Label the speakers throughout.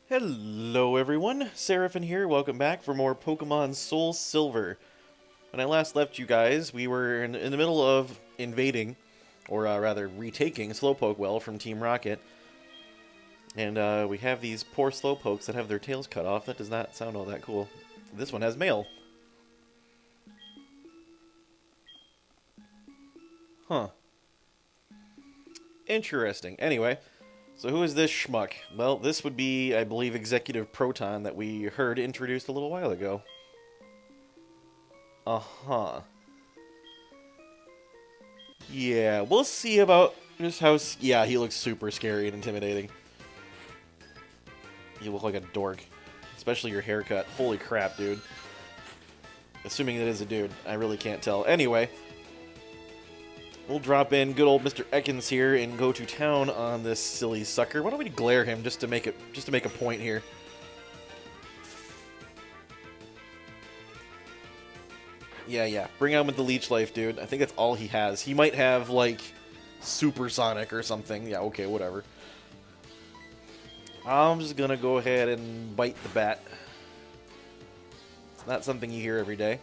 Speaker 1: Hello everyone, Seraphin here, welcome back for more Pokemon Soul Silver. When I last left you guys, we were in the middle of invading, or rather retaking, Slowpoke Well from Team Rocket. And we have these poor Slowpokes that have their tails cut off. That does not sound all that cool. This one has mail. Huh. Interesting. Anyway, so who is this schmuck? Well, this would be, I believe, Executive Proton that we heard introduced a little while ago. Uh-huh. Yeah, we'll see about just how... Yeah, he looks super scary and intimidating. You look like a dork. Especially your haircut. Holy crap, dude. Assuming it is a dude. I really can't tell. Anyway, we'll drop in good old Mr. Ekans here and go to town on this silly sucker. Why don't we glare him just to make a point here? Yeah. Bring on with the leech life, dude. I think that's all he has. He might have, like, supersonic or something. Yeah, okay, whatever. I'm just gonna go ahead and bite the bat. It's not something you hear every day.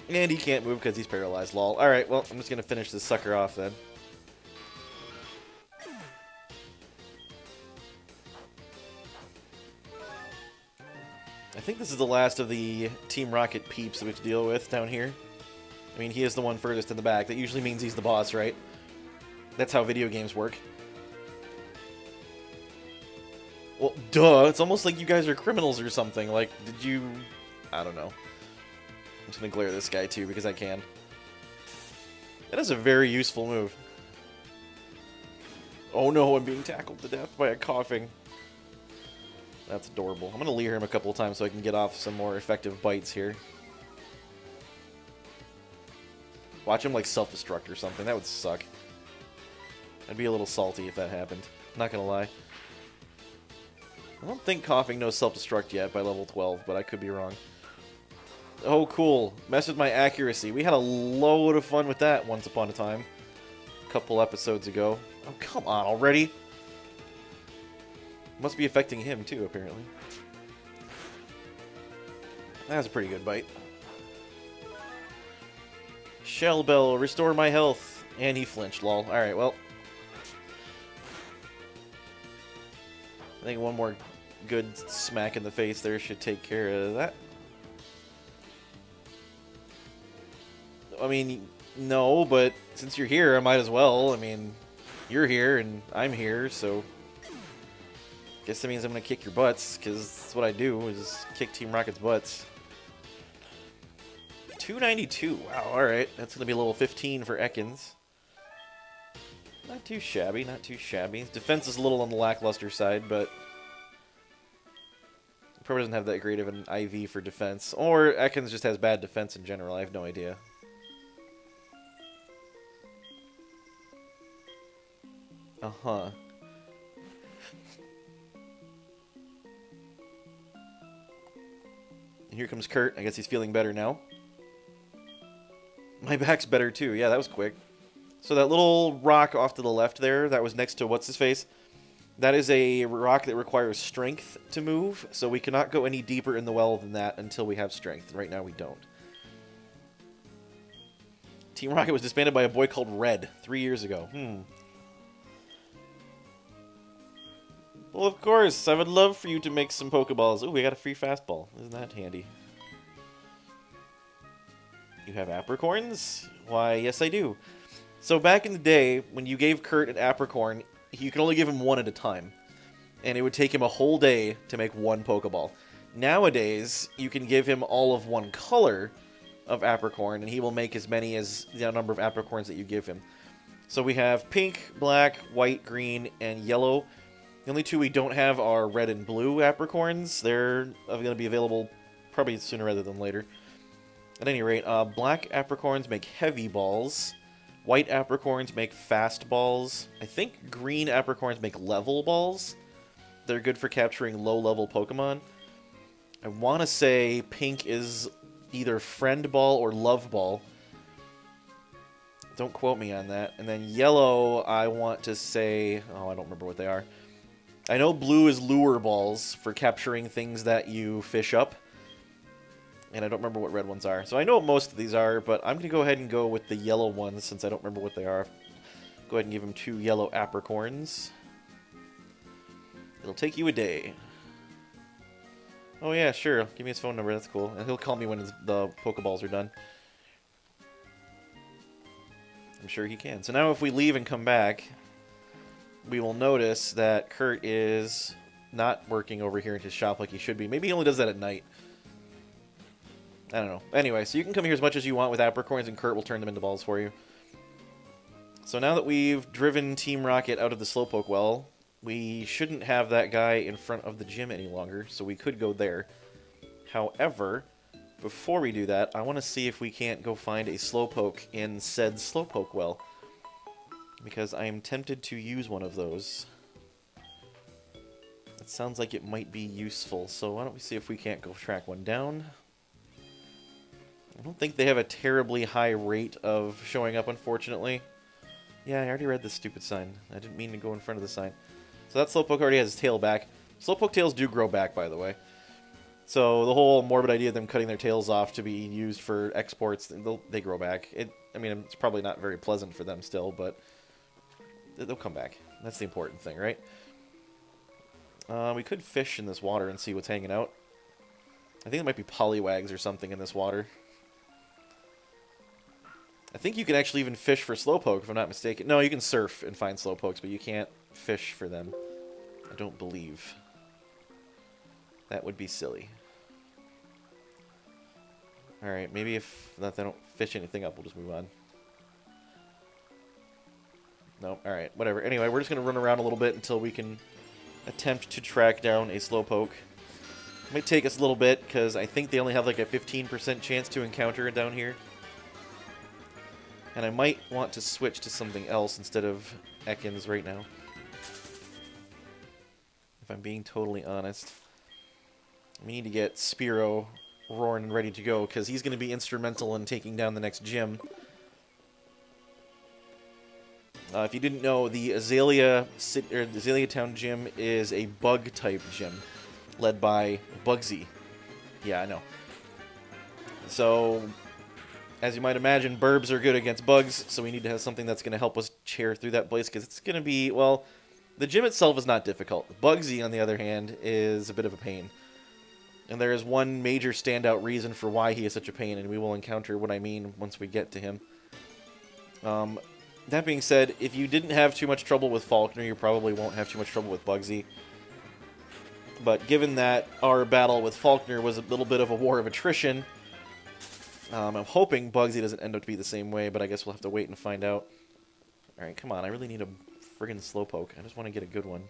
Speaker 1: And he can't move because he's paralyzed, lol. Alright, well, I'm just gonna finish this sucker off then. I think this is the last of the Team Rocket peeps that we have to deal with down here. I mean, he is the one furthest in the back. That usually means he's the boss, right? That's how video games work. Well, duh. It's almost like you guys are criminals or something. Like, did you... I don't know. I'm just gonna glare this guy, too, because I can. That is a very useful move. Oh no, I'm being tackled to death by a coughing. That's adorable. I'm gonna leer him a couple of times so I can get off some more effective bites here. Watch him, like, self-destruct or something. That would suck. I'd be a little salty if that happened. Not gonna lie. I don't think coughing knows self-destruct yet by level 12, but I could be wrong. Oh, cool. Mess with my accuracy. We had a load of fun with that once upon a time. A couple episodes ago. Oh, come on already. Must be affecting him, too, apparently. That was a pretty good bite. Shell Bell, restore my health. And he flinched, lol. Alright, well. I think one more good smack in the face there should take care of that. I mean, no, but since you're here, I might as well. I mean, you're here and I'm here, so... Guess that means I'm going to kick your butts, because that's what I do, is kick Team Rocket's butts. 292. Wow, alright. That's going to be a level 15 for Ekans. Not too shabby, not too shabby. His defense is a little on the lackluster side, but... Probably doesn't have that great of an IV for defense. Or Ekans just has bad defense in general, I have no idea. Uh-huh. Here comes Kurt. I guess he's feeling better now. My back's better too. Yeah, that was quick. So that little rock off to the left there, that was next to what's-his-face. That is a rock that requires strength to move, so we cannot go any deeper in the well than that until we have strength. Right now we don't. Team Rocket was disbanded by a boy called Red 3 years ago. Well, of course, I would love for you to make some Pokeballs. Ooh, we got a free fastball. Isn't that handy? You have Apricorns? Why, yes I do. So back in the day, when you gave Kurt an Apricorn, you could only give him one at a time. And it would take him a whole day to make one Pokeball. Nowadays, you can give him all of one color of Apricorn, and he will make as many as the number of Apricorns that you give him. So we have pink, black, white, green, and yellow. The only two we don't have are red and blue Apricorns. They're going to be available probably sooner rather than later. At any rate, black Apricorns make heavy balls. White Apricorns make fast balls. I think green Apricorns make level balls. They're good for capturing low-level Pokemon. I want to say pink is either friend ball or love ball. Don't quote me on that. And then yellow, I want to say... Oh, I don't remember what they are. I know blue is lure balls for capturing things that you fish up. And I don't remember what red ones are. So I know what most of these are, but I'm going to go ahead and go with the yellow ones since I don't remember what they are. Go ahead and give him 2 yellow Apricorns. It'll take you a day. Oh yeah, sure. Give me his phone number. That's cool. And he'll call me when the Poké Balls are done. I'm sure he can. So now if we leave and come back, we will notice that Kurt is not working over here in his shop like he should be. Maybe he only does that at night. I don't know. Anyway, so you can come here as much as you want with Apricorns, and Kurt will turn them into balls for you. So now that we've driven Team Rocket out of the Slowpoke Well, we shouldn't have that guy in front of the gym any longer, so we could go there. However, before we do that, I want to see if we can't go find a Slowpoke in said Slowpoke Well, because I am tempted to use one of those. It sounds like it might be useful, so why don't we see if we can't go track one down. I don't think they have a terribly high rate of showing up, unfortunately. Yeah, I already read this stupid sign. I didn't mean to go in front of the sign. So that Slowpoke already has his tail back. Slowpoke tails do grow back, by the way. So the whole morbid idea of them cutting their tails off to be used for exports, they grow back. I mean, it's probably not very pleasant for them still, but they'll come back. That's the important thing, right? We could fish in this water and see what's hanging out. I think there might be polywags or something in this water. I think you can actually even fish for Slowpoke, if I'm not mistaken. No, you can surf and find Slowpokes, but you can't fish for them. I don't believe. That would be silly. Alright, maybe if they don't fish anything up, we'll just move on. No, alright, whatever. Anyway, we're just going to run around a little bit until we can attempt to track down a Slowpoke. It might take us a little bit, because I think they only have like a 15% chance to encounter it down here. And I might want to switch to something else instead of Ekans right now. If I'm being totally honest. We need to get Spearow roaring and ready to go, because he's going to be instrumental in taking down the next gym. If you didn't know, the Azalea Town Gym is a bug-type gym, led by Bugsy. Yeah, I know. So, as you might imagine, burbs are good against bugs, so we need to have something that's going to help us cheer through that place, because it's going to be, well, the gym itself is not difficult. Bugsy, on the other hand, is a bit of a pain. And there is one major standout reason for why he is such a pain, and we will encounter what I mean once we get to him. That being said, if you didn't have too much trouble with Falkner, you probably won't have too much trouble with Bugsy. But given that our battle with Falkner was a little bit of a war of attrition, I'm hoping Bugsy doesn't end up to be the same way, but I guess we'll have to wait and find out. Alright, come on, I really need a friggin' Slowpoke. I just want to get a good one.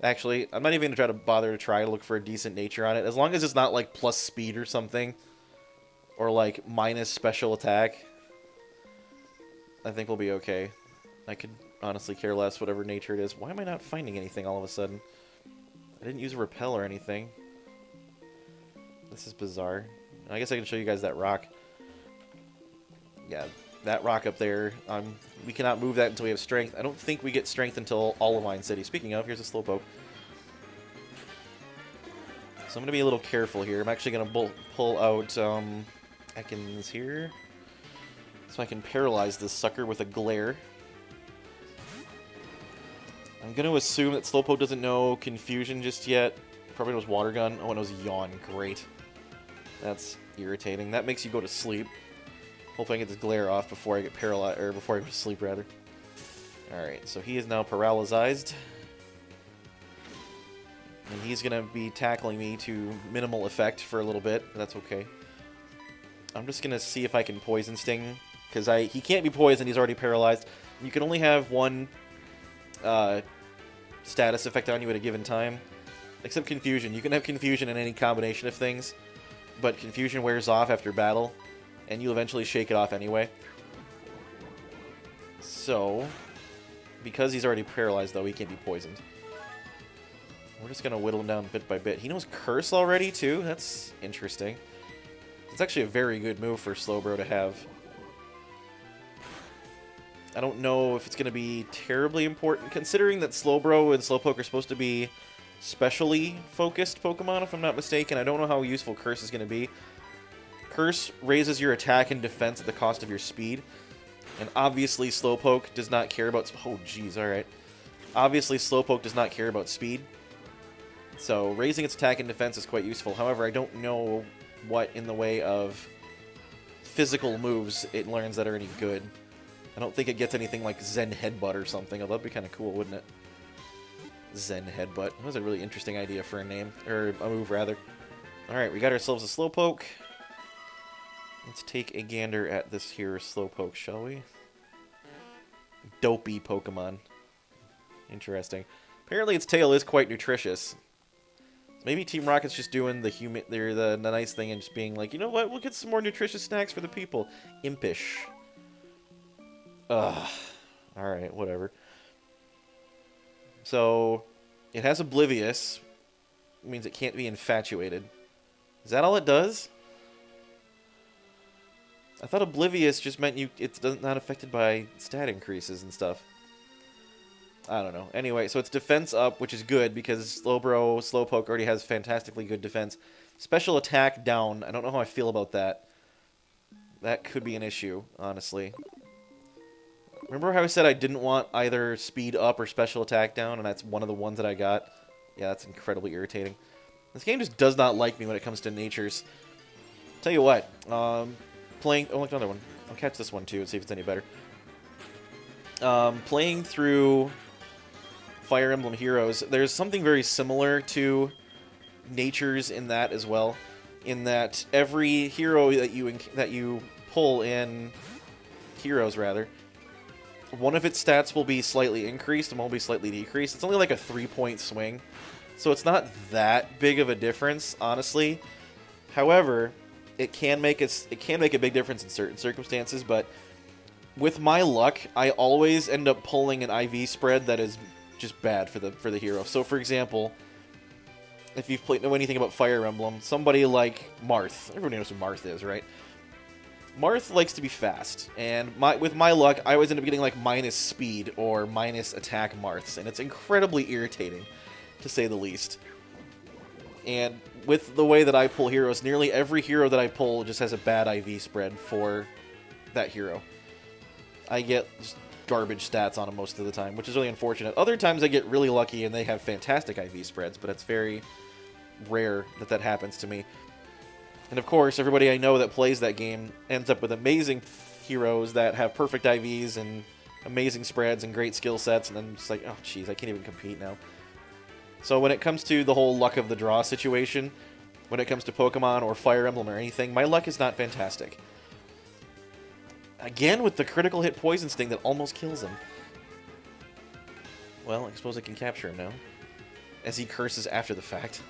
Speaker 1: Actually, I'm not even going to try to look for a decent nature on it. As long as it's not, like, plus speed or something. Or, like, minus special attack. I think we'll be okay. I could honestly care less whatever nature it is. Why am I not finding anything all of a sudden? I didn't use a repel or anything. This is bizarre. I guess I can show you guys that rock. Yeah, that rock up there. We cannot move that until we have strength. I don't think we get strength until Olivine City. Speaking of, here's a Slowpoke. So I'm going to be a little careful here. I'm actually going to pull out Ekans here. So I can paralyze this sucker with a glare. I'm going to assume that Slowpoke doesn't know Confusion just yet. Probably knows Water Gun. Oh, it knows Yawn. Great. That's irritating. That makes you go to sleep. Hopefully I get this glare off before I get paralyzed, or before I go to sleep, rather. Alright, so he is now paralyzed. And he's going to be tackling me to minimal effect for a little bit, but that's okay. I'm just going to see if I can Poison Sting, because he can't be poisoned, he's already paralyzed. You can only have one status effect on you at a given time, except Confusion. You can have Confusion in any combination of things, but Confusion wears off after battle, and you'll eventually shake it off anyway. So, because he's already paralyzed, though, he can't be poisoned. We're just going to whittle him down bit by bit. He knows Curse already, too? That's interesting. It's actually a very good move for Slowbro to have. I don't know if it's going to be terribly important, considering that Slowbro and Slowpoke are supposed to be specially focused Pokemon, if I'm not mistaken. I don't know how useful Curse is going to be. Curse raises your attack and defense at the cost of your speed. And obviously Slowpoke does not care about... Oh, jeez, alright. Obviously Slowpoke does not care about speed. So raising its attack and defense is quite useful. However, I don't know what in the way of physical moves it learns that are any good. I don't think it gets anything like Zen Headbutt or something. Although that'd be kind of cool, wouldn't it? Zen Headbutt. That was a really interesting idea for a name. Or a move, rather. Alright, we got ourselves a Slowpoke. Let's take a gander at this here Slowpoke, shall we? Dopey Pokemon. Interesting. Apparently its tail is quite nutritious. Maybe Team Rocket's just doing the nice thing and just being like, you know what, we'll get some more nutritious snacks for the people. Impish. Ugh. Alright, whatever. So, it has Oblivious. It means it can't be infatuated. Is that all it does? I thought Oblivious just meant it's not affected by stat increases and stuff. I don't know. Anyway, so it's defense up, which is good because Slowpoke already has fantastically good defense. Special attack down. I don't know how I feel about that. That could be an issue, honestly. Remember how I said I didn't want either speed up or special attack down, and that's one of the ones that I got? Yeah, that's incredibly irritating. This game just does not like me when it comes to natures. Tell you what, playing... Oh, look, another one. I'll catch this one, too, and see if it's any better. Playing through Fire Emblem Heroes, there's something very similar to natures in that as well. In that every hero that you pull in Heroes, rather, one of its stats will be slightly increased and one will be slightly decreased. It's only like a 3-point swing, so it's not that big of a difference, honestly. However, it can make a big difference in certain circumstances, but with my luck, I always end up pulling an IV spread that is just bad for the hero. So, for example, if you've know anything about Fire Emblem, somebody like Marth. Everybody knows who Marth is, right? Marth likes to be fast, and with my luck, I always end up getting like minus speed or minus attack Marths, and it's incredibly irritating, to say the least. And with the way that I pull heroes, nearly every hero that I pull just has a bad IV spread for that hero. I get just garbage stats on them most of the time, which is really unfortunate. Other times I get really lucky and they have fantastic IV spreads, but it's very rare that that happens to me. And of course, everybody I know that plays that game ends up with amazing heroes that have perfect IVs and amazing spreads and great skill sets, and then it's like, oh jeez, I can't even compete now. So when it comes to the whole luck of the draw situation, when it comes to Pokemon or Fire Emblem or anything, my luck is not fantastic. Again with the critical hit Poison Sting that almost kills him. Well, I suppose I can capture him now, as he curses after the fact.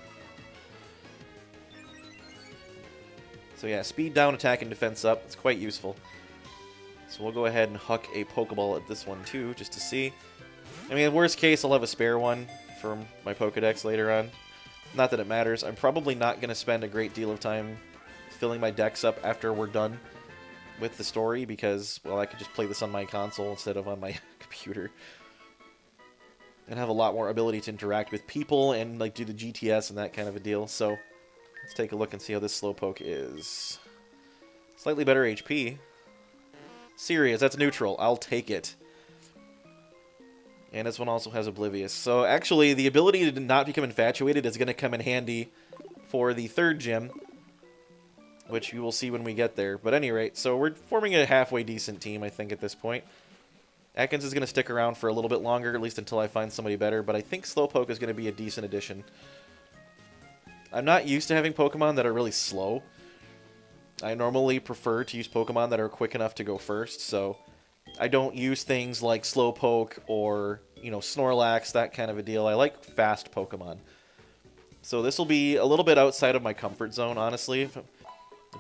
Speaker 1: So yeah, speed down, attack, and defense up. It's quite useful. So we'll go ahead and huck a Pokeball at this one too, just to see. I mean, in worst case, I'll have a spare one for my Pokedex later on. Not that it matters. I'm probably not going to spend a great deal of time filling my decks up after we're done with the story, because, well, I could just play this on my console instead of on my computer. And have a lot more ability to interact with people and, like, do the GTS and that kind of a deal. So, let's take a look and see how this Slowpoke is. Slightly better HP. Serious, that's neutral. I'll take it. And this one also has Oblivious. So, actually, the ability to not become infatuated is going to come in handy for the third gym, which you will see when we get there. But at any rate, so we're forming a halfway decent team, I think, at this point. Ekans is going to stick around for a little bit longer, at least until I find somebody better, but I think Slowpoke is going to be a decent addition. I'm not used to having Pokemon that are really slow. I normally prefer to use Pokemon that are quick enough to go first, so I don't use things like Slowpoke or, you know, Snorlax, that kind of a deal. I like fast Pokemon. So this will be a little bit outside of my comfort zone, honestly,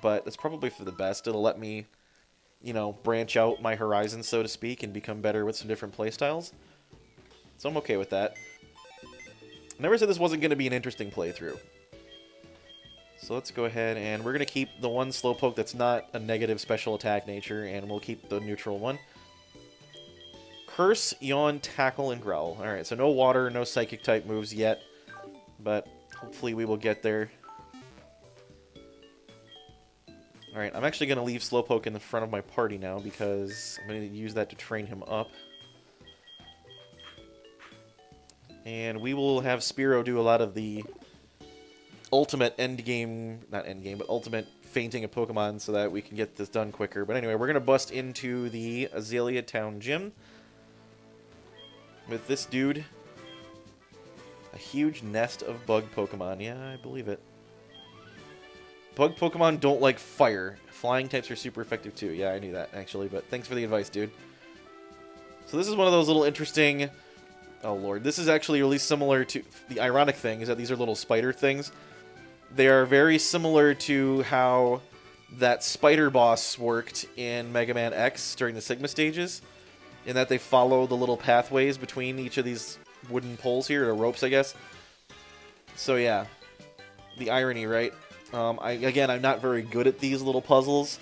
Speaker 1: but it's probably for the best. It'll let me, you know, branch out my horizons, so to speak, and become better with some different playstyles. So I'm okay with that. I never said this wasn't going to be an interesting playthrough. So let's go ahead, and we're going to keep the one Slowpoke that's not a negative special attack nature, and we'll keep the neutral one. Curse, Yawn, Tackle, and Growl. Alright, so no water, no psychic type moves yet. But hopefully we will get there. Alright, I'm actually going to leave Slowpoke in the front of my party now because I'm going to use that to train him up. And we will have Spearow do a lot of the ultimate endgame, not endgame, but ultimate fainting of Pokemon so that we can get this done quicker. But anyway, we're going to bust into the Azalea Town Gym with this dude. A huge nest of bug Pokemon. Yeah, I believe it. Bug Pokemon don't like fire. Flying types are super effective too. Yeah, I knew that, actually, but thanks for the advice, dude. So this is one of those little interesting... Oh, Lord. This is actually really similar to... The ironic thing is that these are little spider things. They are very similar to how that spider boss worked in Mega Man X during the Sigma stages, in that they follow the little pathways between each of these wooden poles here, or ropes, I guess. So, yeah. The irony, right? Again, I'm not very good at these little puzzles.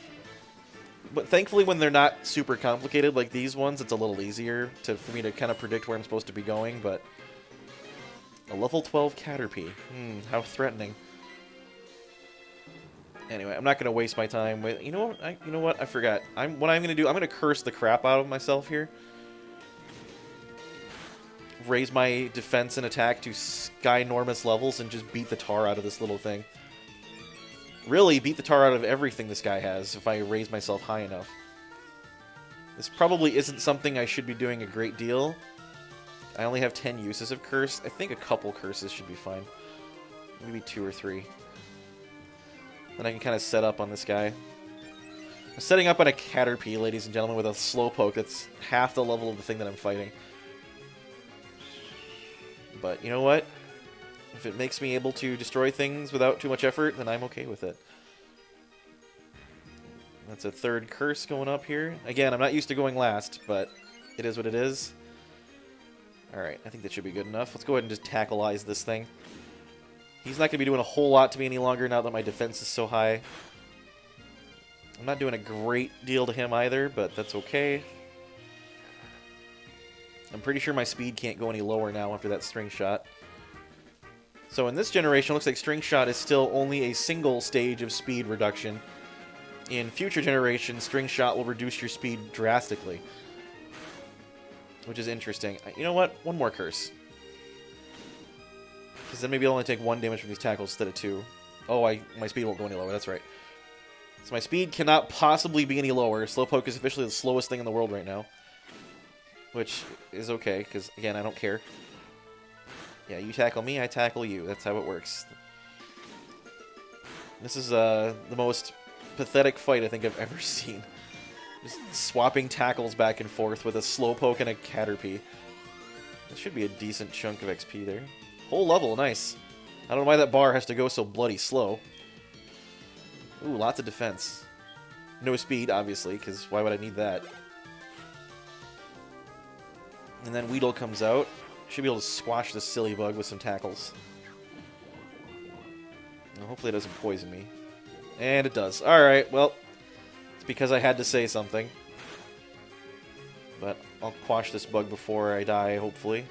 Speaker 1: But thankfully, when they're not super complicated like these ones, it's a little easier for me to kind of predict where I'm supposed to be going. But a level 12 Caterpie. How threatening. Anyway, I'm not going to waste my time with... You know what? I forgot. What I'm going to do, I'm going to curse the crap out of myself here. Raise my defense and attack to sky-normous levels and just beat the tar out of this little thing. Really beat the tar out of everything this guy has if I raise myself high enough. This probably isn't something I should be doing a great deal. I only have 10 uses of Curse. I think a couple Curses should be fine. Maybe 2 or 3. Then I can kind of set up on this guy. I'm setting up on a Caterpie, ladies and gentlemen, with a Slowpoke that's half the level of the thing that I'm fighting. But you know what? If it makes me able to destroy things without too much effort, then I'm okay with it. That's a third Curse going up here. Again, I'm not used to going last, but it is what it is. Alright, I think that should be good enough. Let's go ahead and just tackleize this thing. He's not going to be doing a whole lot to me any longer now that my defense is so high. I'm not doing a great deal to him either, but that's okay. I'm pretty sure my speed can't go any lower now after that String Shot. So in this generation, it looks like String Shot is still only a single stage of speed reduction. In future generations, String Shot will reduce your speed drastically. Which is interesting. You know what? One more Curse. Because then maybe I'll only take 1 damage from these tackles instead of 2. Oh, my speed won't go any lower. That's right. So my speed cannot possibly be any lower. Slowpoke is officially the slowest thing in the world right now. Which is okay, because, again, I don't care. Yeah, you tackle me, I tackle you. That's how it works. This is the most pathetic fight I think I've ever seen. Just swapping tackles back and forth with a Slowpoke and a Caterpie. That should be a decent chunk of XP there. Whole level, nice. I don't know why that bar has to go so bloody slow. Ooh, lots of defense. No speed, obviously, because why would I need that? And then Weedle comes out. Should be able to squash this silly bug with some tackles. Well, hopefully it doesn't poison me. And it does. Alright, well, it's because I had to say something. But I'll quash this bug before I die, hopefully.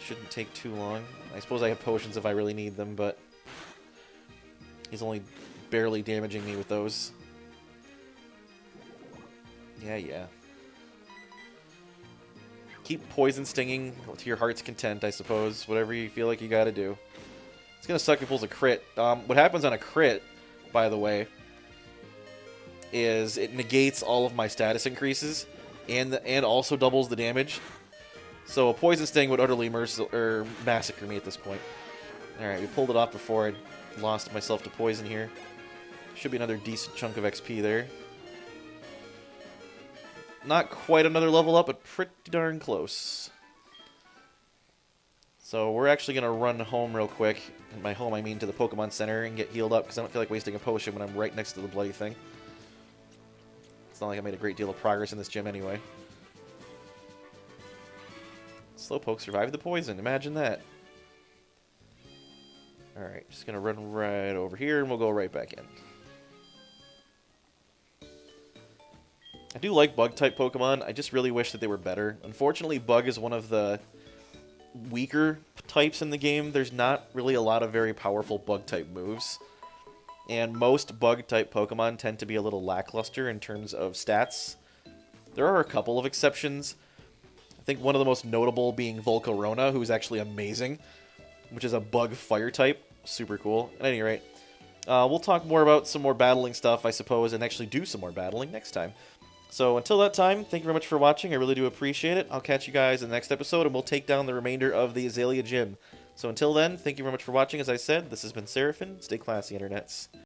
Speaker 1: Shouldn't take too long. I suppose I have potions if I really need them, but he's only barely damaging me with those. Yeah. Keep poison stinging to your heart's content, I suppose. Whatever you feel like you gotta do. It's gonna suck if it pulls a crit. What happens on a crit, by the way, is it negates all of my status increases and also doubles the damage. So a poison sting would utterly massacre me at this point. Alright, we pulled it off before I lost myself to poison here. Should be another decent chunk of XP there. Not quite another level up, but pretty darn close. So we're actually going to run home real quick. And by home, I mean to the Pokemon Center and get healed up, because I don't feel like wasting a potion when I'm right next to the bloody thing. It's not like I made a great deal of progress in this gym anyway. Slowpoke survived the poison. Imagine that. Alright, just going to run right over here, and we'll go right back in. I do like Bug-type Pokemon, I just really wish that they were better. Unfortunately, Bug is one of the weaker types in the game. There's not really a lot of very powerful Bug-type moves. And most Bug-type Pokemon tend to be a little lackluster in terms of stats. There are a couple of exceptions. I think one of the most notable being Volcarona, who's actually amazing, which is a Bug Fire type. Super cool. At any rate, we'll talk more about some more battling stuff, I suppose, and actually do some more battling next time. So until that time, thank you very much for watching. I really do appreciate it. I'll catch you guys in the next episode, and we'll take down the remainder of the Azalea Gym. So until then, thank you very much for watching. As I said, this has been Seraphin. Stay classy, internets.